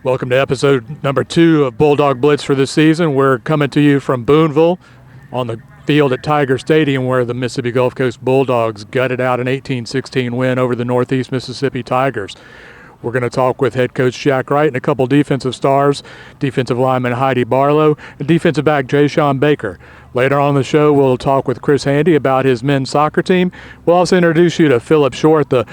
Welcome to episode number 2 of Bulldog Blitz for this season. We're coming to you from Boonville on the field at Tiger Stadium, where the Mississippi Gulf Coast Bulldogs gutted out an 18-16 win over the Northeast Mississippi Tigers. We're going to talk with head coach Jack Wright and a couple defensive stars, defensive lineman Hydee Barlow, and defensive back Jashon Baker. Later on in the show, we'll talk with Chris Hydee about his men's soccer team. We'll also introduce you to Phillip, the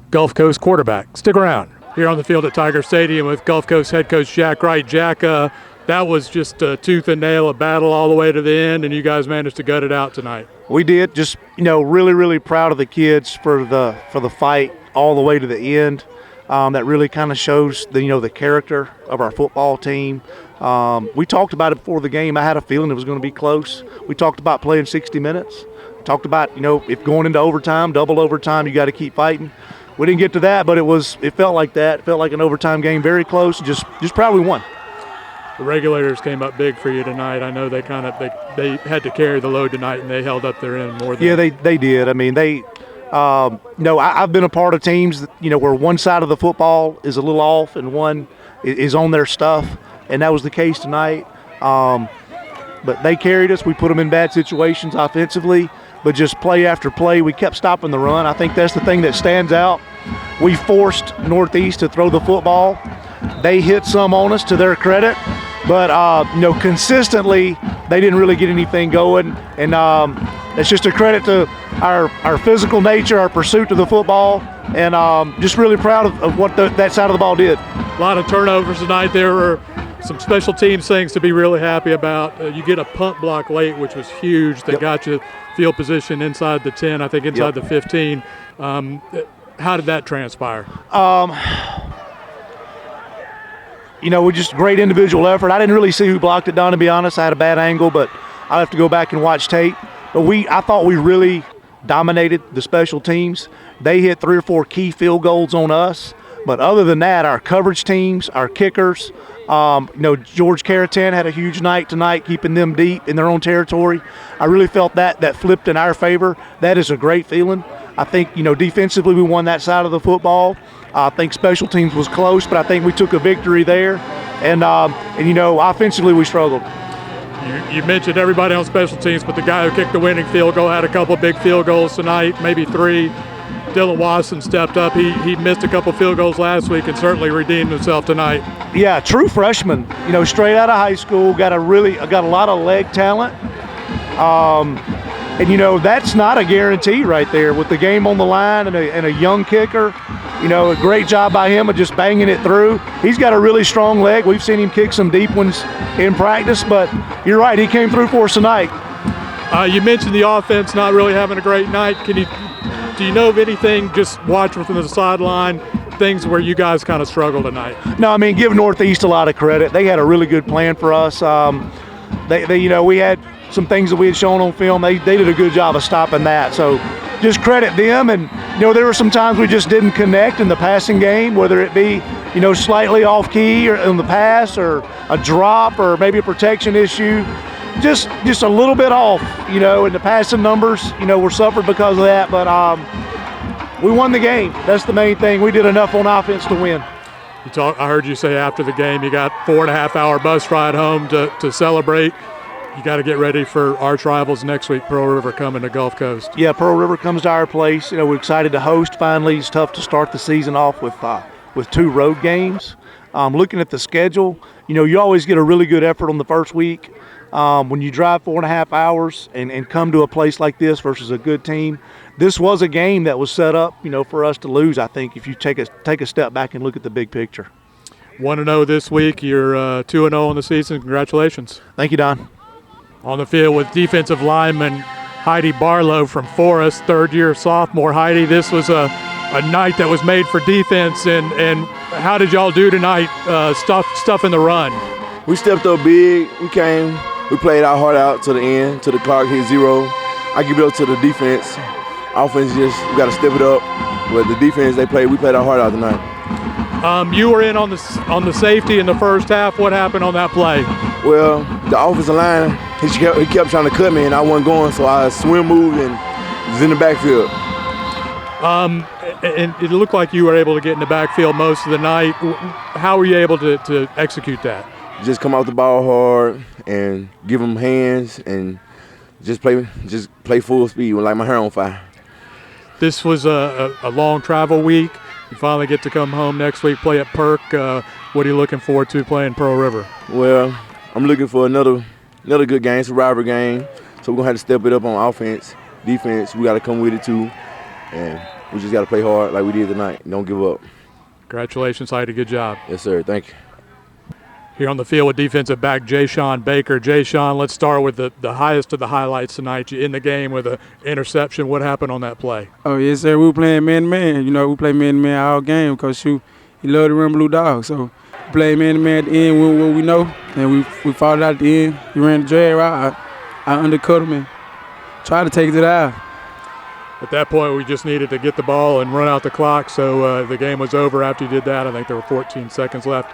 Gulf Coast quarterback. Stick around. Here on the field at Tiger Stadium with Gulf Coast head coach Jack Wright. Jack, that was just a tooth and nail, a battle all the way to the end, and you guys managed to gut it out tonight. We did. Just, really, really proud of the kids for the fight all the way to the end. That really kind of shows the character of our football team. We talked about it before the game. I had a feeling it was going to be close. We talked about playing 60 minutes. We talked about, if going into overtime, double overtime, you got to keep fighting. We didn't get to that, but it felt like that. It felt like an overtime game, very close. Just proud we won. The regulators came up big for you tonight. I know they had to carry the load tonight, and they held up their end more than. Yeah, they did. I mean, I've been a part of teams where one side of the football is a little off and one is on their stuff, and that was the case tonight. But they carried us. We put them in bad situations offensively. But just play after play, we kept stopping the run. I think that's the thing that stands out. We forced Northeast to throw the football. They hit some on us, to their credit. But, consistently, they didn't really get anything going. And it's just a credit to our physical nature, our pursuit of the football, and just really proud of what that side of the ball did. A lot of turnovers tonight. There were some special teams things to be really happy about. You get a punt block late, which was huge, that got you field position inside the 10, I think inside the 15. How did that transpire? We just great individual effort. I didn't really see who blocked it, Don, to be honest. I had a bad angle, but I'll have to go back and watch tape. But I thought we really dominated the special teams. They hit 3 or 4 key field goals on us. But other than that, our coverage teams, our kickers, George Caratan had a huge night tonight, keeping them deep in their own territory. I really felt that flipped in our favor. That is a great feeling. I think, defensively we won that side of the football. I think special teams was close, but I think we took a victory there. And offensively we struggled. You mentioned everybody on special teams, but the guy who kicked the winning field goal had a couple of big field goals tonight, maybe 3. Dylan Watson stepped up. He missed a couple field goals last week and certainly redeemed himself tonight. Yeah, true freshman. Straight out of high school, got a lot of leg talent. And that's not a guarantee right there with the game on the line and a young kicker. A great job by him of just banging it through. He's got a really strong leg. We've seen him kick some deep ones in practice, but you're right, he came through for us tonight. You mentioned the offense not really having a great night. Do you know of anything, just watching from the sideline, things where you guys kind of struggled tonight? No, give Northeast a lot of credit. They had a really good plan for us. We had some things that we had shown on film. They did a good job of stopping that. So just credit them. And, there were some times we just didn't connect in the passing game, whether it be, slightly off key or in the pass or a drop or maybe a protection issue. Just a little bit off, in the passing numbers, were suffered because of that. But we won the game. That's the main thing. We did enough on offense to win. I heard you say after the game you got 4.5-hour bus ride home to celebrate. You got to get ready for arch rivals next week, Pearl River coming to Gulf Coast. Yeah, Pearl River comes to our place. We're excited to host finally. It's tough to start the season off with 2 road games. Looking at the schedule, you always get a really good effort on the first week. When you drive 4.5 hours and come to a place like this versus a good team, this was a game that was set up, for us to lose, I think, if you take a step back and look at the big picture. 1-0 this week. You're 2-0 in the season. Congratulations. Thank you, Don. On the field with defensive lineman Hydee Barlow from Forest, third-year sophomore. Hydee, this was a a night that was made for defense, and how did y'all do tonight stuff in the run? We stepped up big. We came. We played our heart out to the end, to the clock hit 0. I give it up to the defense. Offense we got to step it up. But the defense we played our heart out tonight. You were in on the safety in the first half. What happened on that play? Well, the offensive line, he kept trying to cut me, and I wasn't going, so I swim moved and was in the backfield. And it looked like you were able to get in the backfield most of the night. How were you able to execute that? Just come out the ball hard and give them hands and just play full speed with like my hair on fire. This was a long travel week. You finally get to come home next week, play at Perk. What are you looking forward to playing Pearl River? Well, I'm looking for another good game, survivor game. So we're going to have to step it up on offense. Defense, we got to come with it too. And we just got to play hard like we did tonight. Don't give up. Congratulations, Hydee. Good job. Yes, sir. Thank you. Here on the field with defensive back Jashon Baker. Jashon, let's start with the highest of the highlights tonight. You in the game with an interception. What happened on that play? Oh, yes, sir. We were playing man-to-man. You know, we play man-to-man all game because, shoot, he loved to run Blue Dog. So we played man-to-man at the end with what we know, and we fought it out at the end. He ran the drag route. I undercut him and tried to take it to the eye. At that point, we just needed to get the ball and run out the clock, so the game was over after you did that. I think there were 14 seconds left.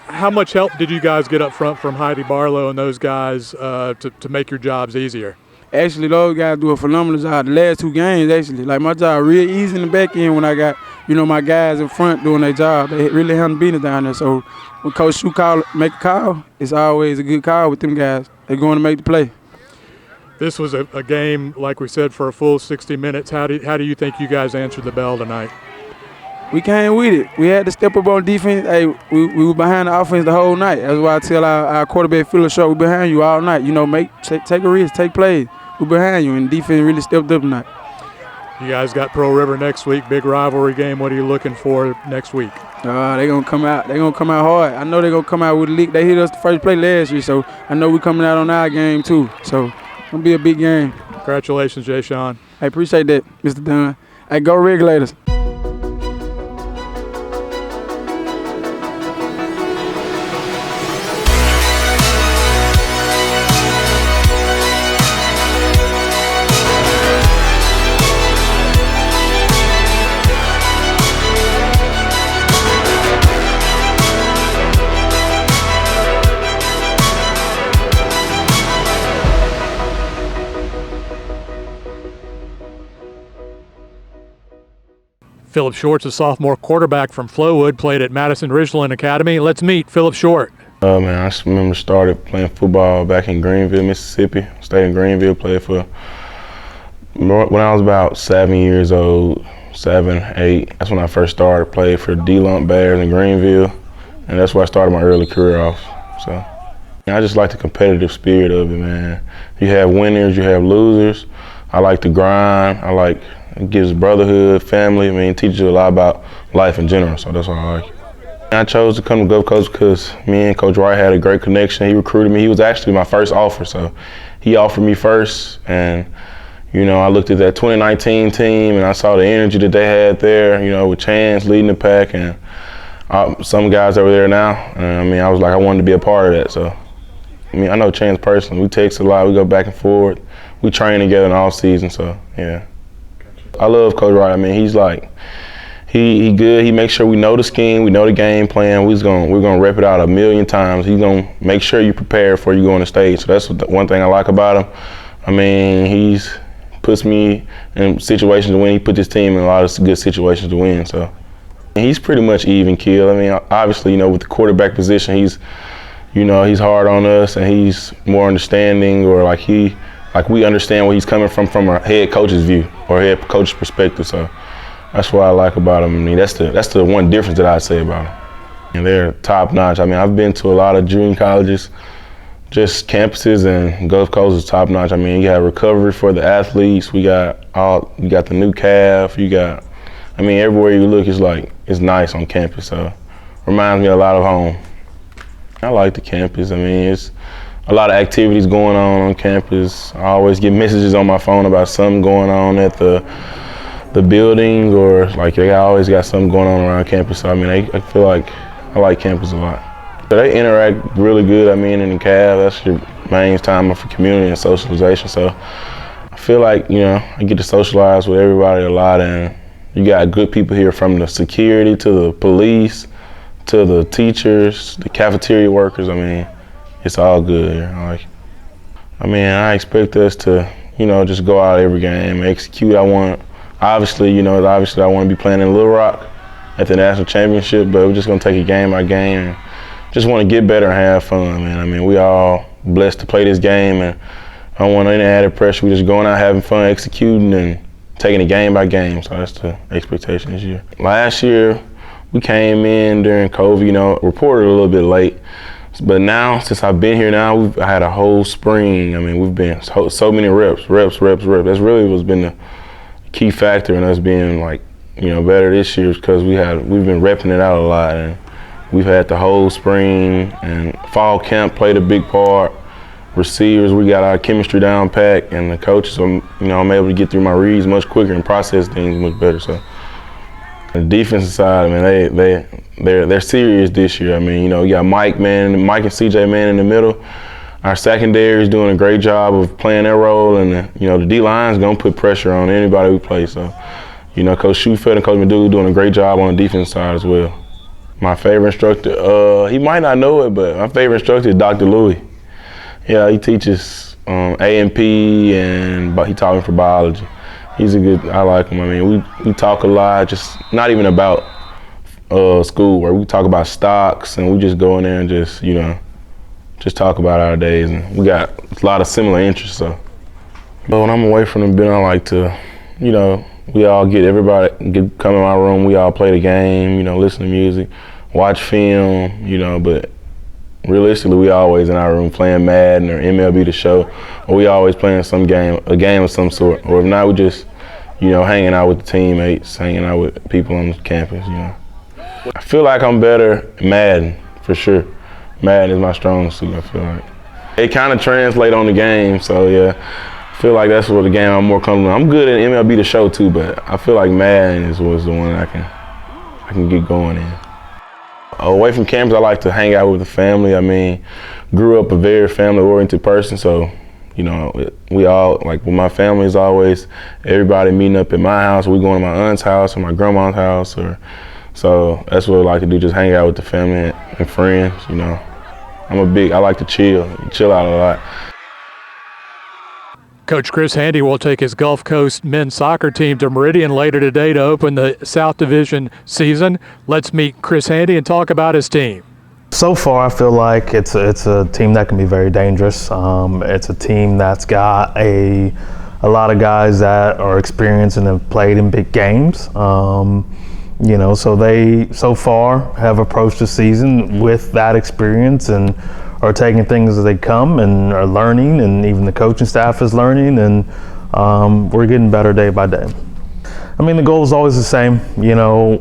How much help did you guys get up front from Hydee, Barlow, and those guys to make your jobs easier? Actually, those guys do a phenomenal job. The last 2 games, actually, like my job real easy in the back end when I got, my guys in front doing their job. They really haven't been down there. So when Coach Shu make a call, it's always a good call with them guys. They're going to make the play. This was a game, like we said, for a full 60 minutes. How do you think you guys answered the bell tonight? We came with it. We had to step up on defense. Hey, we were behind the offense the whole night. That's why I tell our quarterback, Phillip, we're behind you all night. Take a risk, take plays. We're behind you, and defense really stepped up tonight. You guys got Pearl River next week, big rivalry game. What are you looking for next week? They're gonna come out. They're gonna come out hard. I know they're gonna come out with a lead. They hit us the first play last year, so I know we're coming out on our game too. So it's gonna be a big game. Congratulations, Jashon. I appreciate that, Mr. Dunn. Hey, go Regulators. Phillip Schwartz, a sophomore quarterback from Flowood, played at Madison Ridgeland Academy. Let's meet Phillip Schwartz. Man, I just remember started playing football back in Greenville, Mississippi. Stayed in Greenville, played for when I was about 7 years old, 7, 8. That's when I first started. Played for D-Lump Bears in Greenville, and that's where I started my early career off. So I just like the competitive spirit of it, man. You have winners, you have losers. I like the grind. It gives brotherhood, family. It teaches you a lot about life in general, so that's why I like it. I chose to come to Gulf Coast because me and Coach Wright had a great connection. He recruited me. He was actually my first offer, so he offered me first. And, I looked at that 2019 team and I saw the energy that they had there, with Chance leading the pack and some guys over there now. And, I was like, I wanted to be a part of that. So, I know Chance personally. We text a lot. We go back and forth. We train together in all season, so, yeah. I love Coach Wright. He's like, he good. He makes sure we know the scheme, we know the game plan. We're gonna rep it out a million times. He's gonna make sure you prepare before you go on the stage. So that's one thing I like about him. He's puts me in situations to win. He put his team in a lot of good situations to win. So he's pretty much even keel. Obviously, with the quarterback position, he's hard on us and he's more understanding, or we understand where he's coming from a head coach's view or head coach's perspective. So that's what I like about him. That's the one difference that I'd say about him. And they're top notch. I've been to a lot of junior colleges, just campuses, and Gulf Coast is top notch. You have recovery for the athletes. You got the new calf. Everywhere you look, it's nice on campus. So reminds me a lot of home. I like the campus. It's a lot of activities going on campus. I always get messages on my phone about something going on at the the buildings or like they always got something going on around campus. So I mean, I feel like I like campus a lot. So they interact really good. I mean, in the cab, that's your main time for community and socialization. So I feel like, you know, I get to socialize with everybody a lot, and you got good people here from the security to the police to the teachers, the cafeteria workers. I mean, it's all good here. I expect us to, you know, just go out every game, execute. Obviously, I want to be playing in Little Rock at the national championship, but we're just going to take it game by game and just want to get better and have fun, man. I mean, we all blessed to play this game, and I don't want any added pressure. We're just going out having fun, executing, and taking it game by game. So that's the expectation this year. Last year, we came in during COVID, you know, reported a little bit late. But now, since I've been here now, we've had a whole spring. I mean, we've been so many reps. That's really what's been the key factor in us being, like, you know, better this year, because we've been repping it out a lot. And we've had the whole spring, and fall camp played a big part. Receivers, we got our chemistry down pat, and the coaches, you know, I'm able to get through my reads much quicker and process things much better. So the defensive side, I mean, they're serious this year. I mean, you know, you got Mike and CJ, man, in the middle. Our secondary is doing a great job of playing their role, and you know, the D-line's gonna put pressure on anybody we play. So, you know, Coach Schwartz and Coach Maduga doing a great job on the defense side as well. My favorite instructor, he might not know it, but my favorite instructor is Dr. Louis. Yeah, he teaches A&P, and he taught me for biology. I like him. I mean, we talk a lot, just not even about school, where we talk about stocks, and we just go in there and just, you know, just talk about our days. And we got a lot of similar interests. So, but when I'm away from the building, I like to, you know, everybody come in my room, we all play the game, you know, listen to music, watch film, you know, but realistically, we always in our room playing Madden or MLB The Show, or we always playing a game of some sort. Or if not, we just, you know, hanging out with the teammates, hanging out with people on the campus, you know. I feel like I'm better at Madden, for sure. Madden is my strong suit, I feel like. It kind of translates on the game, so yeah. I feel like that's what the game I'm more comfortable with. I'm good at MLB The Show too, but I feel like Madden was the one I can get going in. Away from campus, I like to hang out with the family. I mean, grew up a very family-oriented person, so, you know, we all, like, with my family is always everybody meeting up at my house, or we going to my aunt's house or my grandma's house, so that's what I like to do, just hang out with the family and friends, you know. I like to chill out a lot. Coach Chris Hydee will take his Gulf Coast men's soccer team to Meridian later today to open the South Division season. Let's meet Chris Hydee and talk about his team. So far, I feel like it's a team that can be very dangerous. It's a team that's got a lot of guys that are experienced and have played in big games. You know, so they so far have approached the season with that experience and are taking things as they come and are learning, and even the coaching staff is learning, and we're getting better day by day. I mean, the goal is always the same. You know,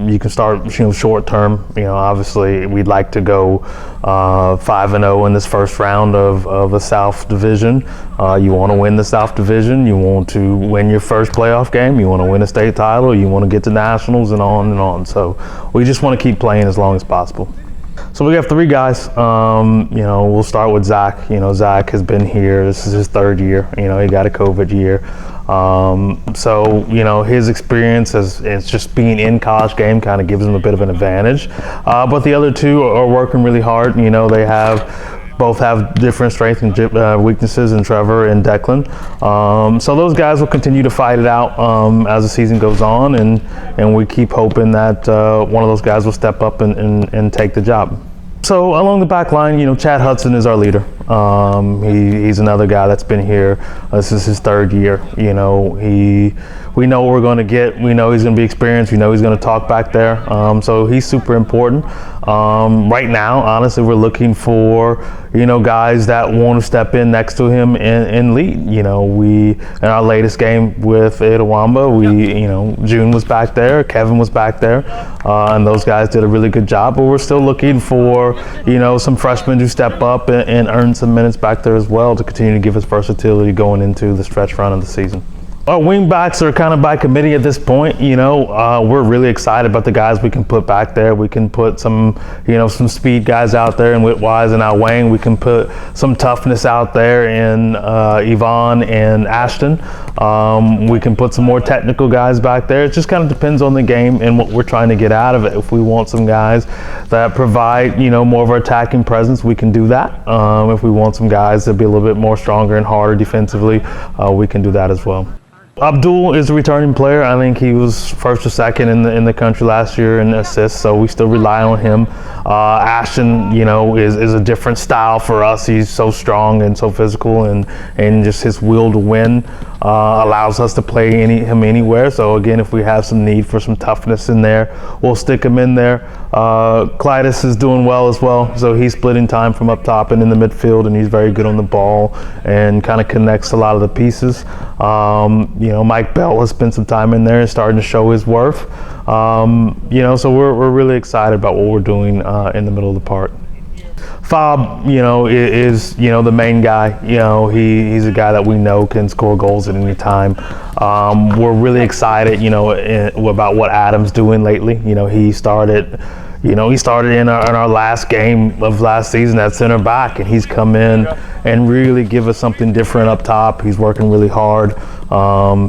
you can start, you know, short term. You know, obviously we'd like to go 5-0 in this first round of the South Division. You want to win the South Division. You want to win your first playoff game. You want to win a state title. You want to get to nationals, and on and on. So we just want to keep playing as long as possible. So we have 3 guys. You know, we'll start with Zach. You know, Zach has been here. This is his 3rd year. You know, he got a COVID year. So, you know, his experience it's just being in college game kind of gives him a bit of an advantage. But the other 2 are working really hard. You know, they both have different strengths and weaknesses in Trevor and Declan. So those guys will continue to fight it out as the season goes on, and we keep hoping that one of those guys will step up and take the job. So along the back line, you know, Chad Hudson is our leader. He's another guy that's been here. This is his 3rd year. You know, we know what we're going to get. We know he's going to be experienced. We know he's going to talk back there. So he's super important. Right now, honestly, we're looking for, you know, guys that want to step in next to him and lead. You know, in our latest game with Itawamba, you know, June was back there, Kevin was back there, and those guys did a really good job. But we're still looking for, you know, some freshmen to step up and earn some minutes back there as well to continue to give us versatility going into the stretch run of the season. Our wingbacks are kind of by committee at this point. We're really excited about the guys we can put back there. We can put some speed guys out there in Whitwise and Al Wayne. We can put some toughness out there in Yvonne and Ashton. We can put some more technical guys back there. It just kind of depends on the game and what we're trying to get out of it. If we want some guys that provide, more of our attacking presence, we can do that. If we want some guys that be a little bit more stronger and harder defensively, we can do that as well. Abdul is a returning player. I think he was first or second in the country last year in assists, so we still rely on him. Ashton, is a different style for us. He's so strong and so physical, and just his will to win allows us to play him anywhere. So again, if we have some need for some toughness in there, we'll stick him in there. Clytus is doing well as well, so he's splitting time from up top and in the midfield, and he's very good on the ball and kind of connects a lot of the pieces. Mike Bell has spent some time in there and starting to show his worth. So we're really excited about what we're doing in the middle of the park. Fob, is the main guy. He's a guy that we know can score goals at any time. We're really excited, about what Adam's doing lately. He started in our last game of last season at center back, and he's come in and really give us something different up top. He's working really hard.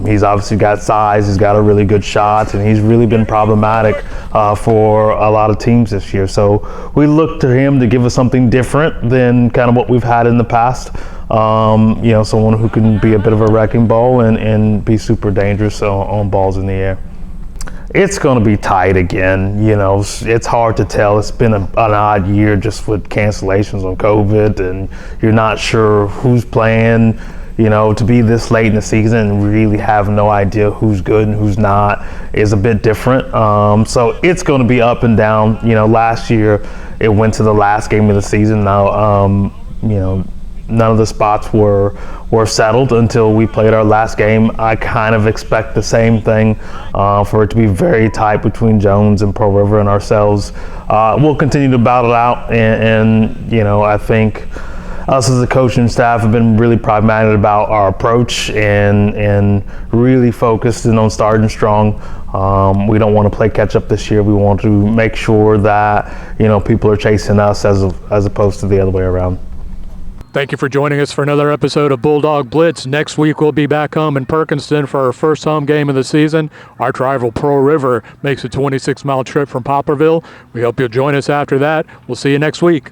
He's obviously got size. He's got a really good shot, and he's really been problematic for a lot of teams this year. So we look to him to give us something different than kind of what we've had in the past. Someone who can be a bit of a wrecking ball and be super dangerous on balls in the air. It's going to be tight again. It's hard to tell. It's been an odd year just with cancellations on COVID, and you're not sure who's playing. To be this late in the season and really have no idea who's good and who's not is a bit different. So it's going to be up and down. Last year it went to the last game of the season. Now, none of the spots were settled until we played our last game. I kind of expect the same thing for it to be very tight between Jones and Pearl River and ourselves. We'll continue to battle it out, and I think us as a coaching staff have been really pragmatic about our approach and really focused in on starting strong. We don't want to play catch up this year. We want to make sure that people are chasing us as opposed to the other way around. Thank you for joining us for another episode of Bulldog Blitz. Next week we'll be back home in Perkinston for our first home game of the season. Our rival Pearl River makes a 26-mile trip from Poplarville. We hope you'll join us after that. We'll see you next week.